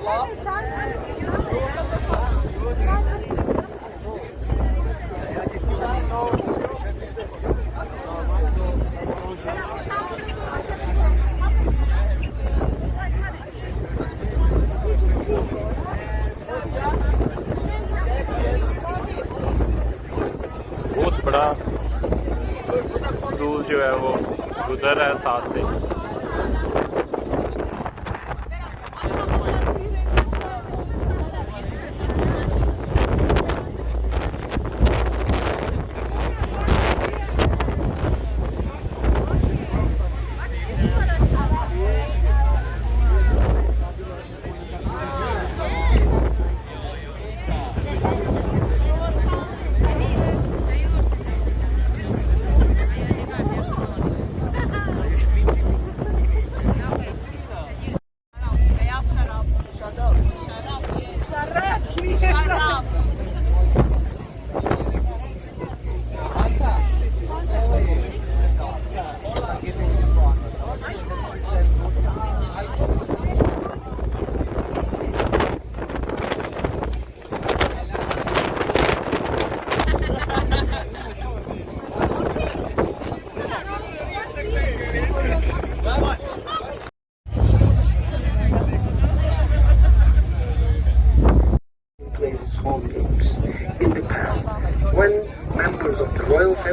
बहुत बड़ा क्रूज जो है वो गुजर रहा है साथ से।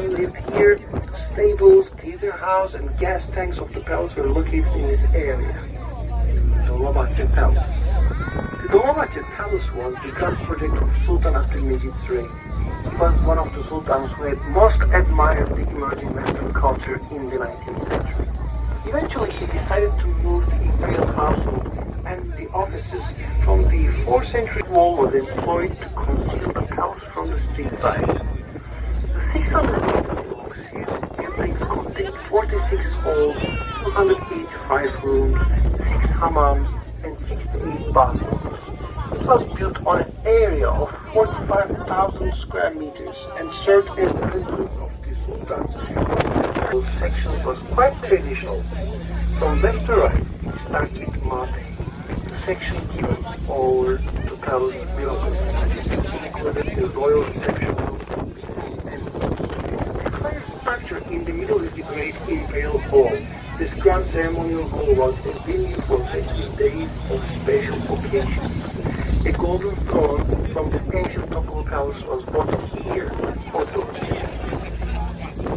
Lived here, the stables, theater house and gas tanks of the palace were located in this area. Dolmabahce Palace. The Dolmabahce Palace was the grand project of Sultan Abdülmecit's reign. He was one of the sultans who had most admired the emerging Western culture in the 19th century. Eventually he decided to move the imperial household and the offices from the 4th century wall was employed to conceal the palace from the street side. The 600 meter long series of buildings contained 46 halls, 285 rooms, 6 hammams, and 68 bathrooms. It was built on an area of 45,000 square meters and served as the residence of the sultans. The section was quite traditional. From left to right, it starts with Mate, the section given over to palace bureaucracy, included the royal reception room. In the middle is the Great Imperial Hall. This grand ceremonial hall was a venue for festive days of special occasions. A golden throne from the ancient Topol Palace was brought here for those days.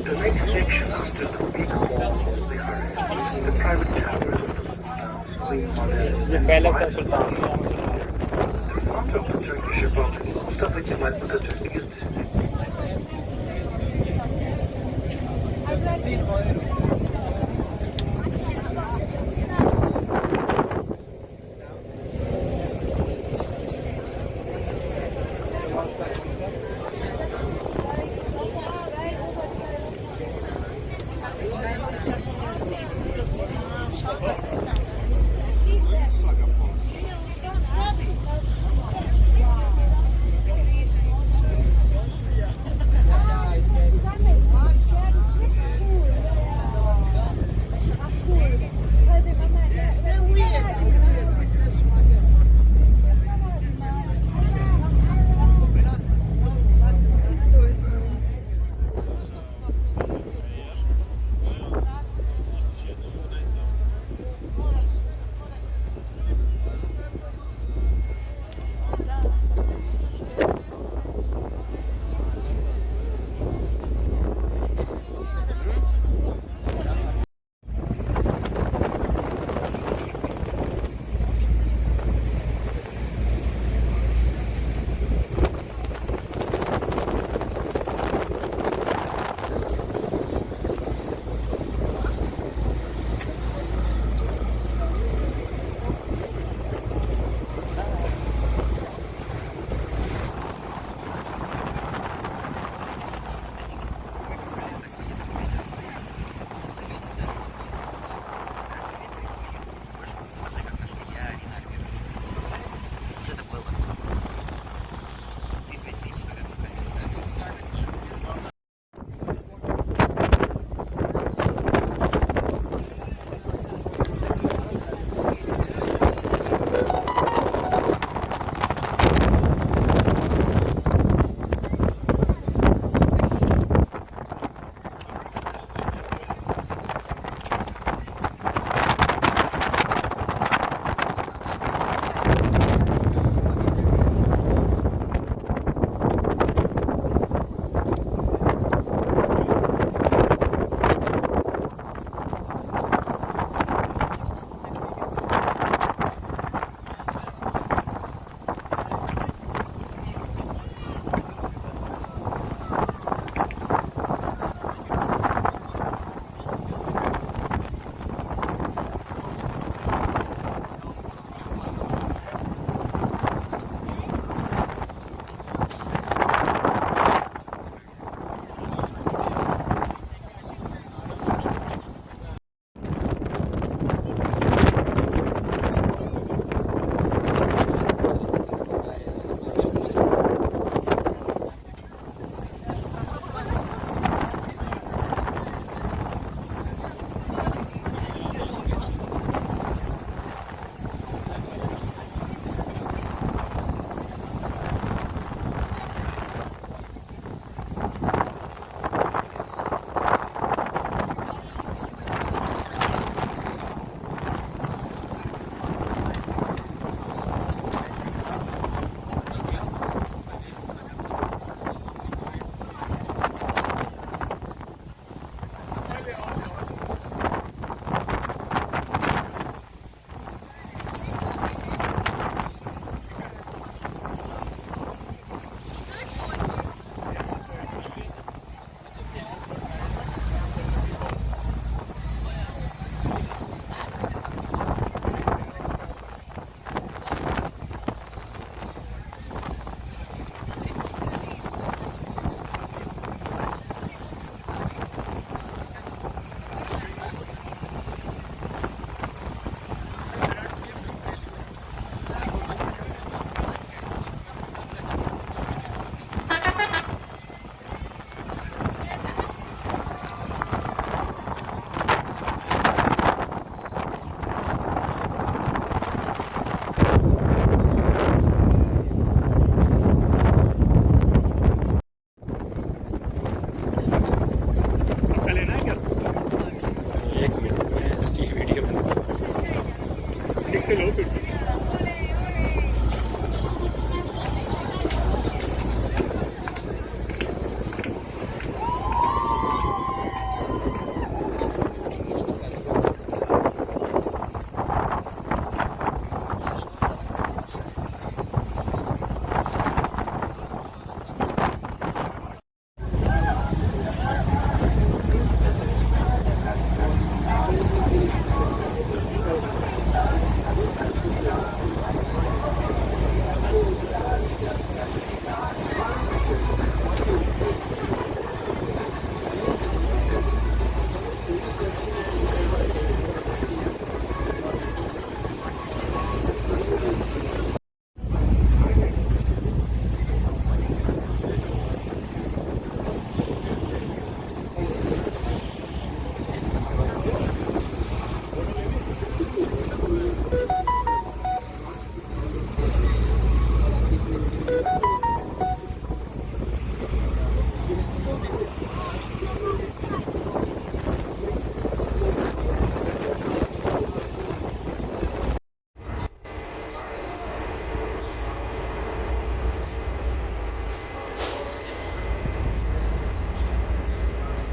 The next section after the big hall was the harem, the private chambers of the sultans, queen mothers, and wives. The founder of the Turkish Republic, Mustafa Kemal Atatürk, used this.